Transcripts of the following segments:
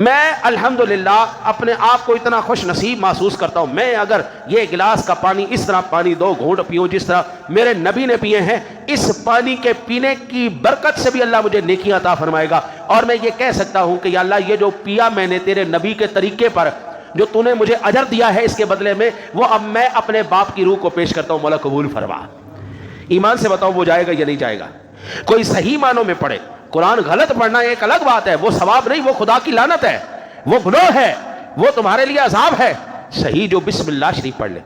میں الحمدللہ اپنے آپ کو اتنا خوش نصیب محسوس کرتا ہوں، میں اگر یہ گلاس کا پانی اس طرح پانی 2 گھونٹ پیوں جس طرح میرے نبی نے پیے ہیں، اس پانی کے پینے کی برکت سے بھی اللہ مجھے نیکیاں عطا فرمائے گا، اور میں یہ کہہ سکتا ہوں کہ یا اللہ یہ جو پیا میں نے تیرے نبی کے طریقے پر، جو تو نے مجھے اجر دیا ہے اس کے بدلے میں، وہ اب میں اپنے باپ کی روح کو پیش کرتا ہوں، مولا قبول فرما۔ ایمان سے بتاؤ وہ جائے گا یا نہیں جائے گا؟ کوئی صحیح معنوں میں پڑھے، قرآن غلط پڑھنا ایک الگ بات ہے، وہ ثواب نہیں، وہ خدا کی لعنت ہے، وہ گناہ ہے، وہ تمہارے لیے عذاب ہے۔ صحیح جو بسم اللہ شریف پڑھ لے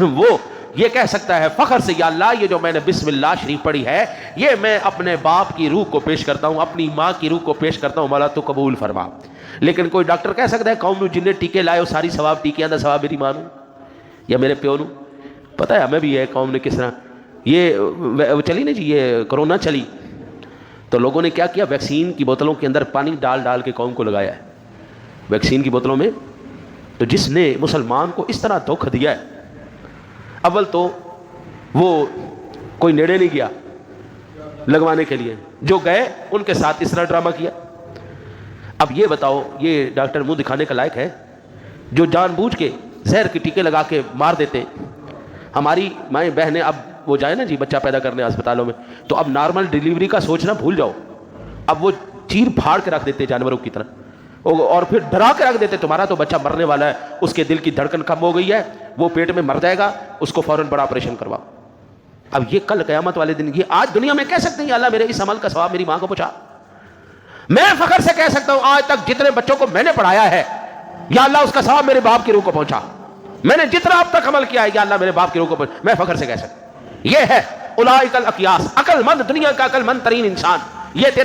وہ یہ کہہ سکتا ہے فخر سے، یا اللہ یہ جو میں نے بسم اللہ شریف پڑھی ہے یہ میں اپنے باپ کی روح کو پیش کرتا ہوں، اپنی ماں کی روح کو پیش کرتا ہوں، مولا تو قبول فرما۔ لیکن کوئی ڈاکٹر کہہ سکتا ہے قوم نو جن نے ٹیکے لائے وہ ساری ثواب ٹیکیاں دا ثواب میری ماں نو یا میرے پیو نو۔ پتہ ہے ہمیں بھی ہے قوم نے کس طرح یہ چلی نا جی، یہ کرونا چلی تو لوگوں نے کیا کیا، ویکسین کی بوتلوں کے اندر پانی ڈال ڈال کے قوم کو لگایا ہے، ویکسین کی بوتلوں میں۔ تو جس نے مسلمان کو اس طرح دھوکہ دیا ہے، اول تو وہ کوئی نیڑے نہیں گیا لگوانے کے لیے، جو گئے ان کے ساتھ اس طرح ڈرامہ کیا۔ اب یہ بتاؤ یہ ڈاکٹر منہ دکھانے کا لائق ہے جو جان بوجھ کے زہر کے ٹیکے لگا کے مار دیتے ہیں؟ ہماری مائیں بہنیں اب وہ جائے نا جی بچہ پیدا کرنے ہسپتالوں میں، تو اب نارمل ڈیلیوری کا سوچنا بھول جاؤ، اب وہ چیر پھاڑ کے رکھ دیتے جانوروں کی طرح، اور پھر ڈرا کے رکھ دیتے تمہارا تو بچہ مرنے والا ہے، اس کے دل کی دھڑکن کم ہو گئی ہے، وہ پیٹ میں مر جائے گا، اس کو فوراً بڑا آپریشن کرواؤ۔ اب یہ کل قیامت والے دن، یہ آج دنیا میں کہہ سکتے ہیں یا اللہ میرے اس عمل کا ثواب میری ماں کو پہنچا۔ میں فخر سے کہہ سکتا ہوں آج تک جتنے بچوں کو میں نے پڑھایا ہے یا اللہ اس کا ثواب میرے باپ کی روح کو پہنچا، میں نے جتنا اب تک عمل کیا ہے یا اللہ میرے باپ کی روح کو پہنچا، میں فخر سے کہہ سکتا ہوں۔ یہ ہے اولئک الاقیاس، عقل مند، دنیا کا عقل مند ترین انسان، یہ تیرے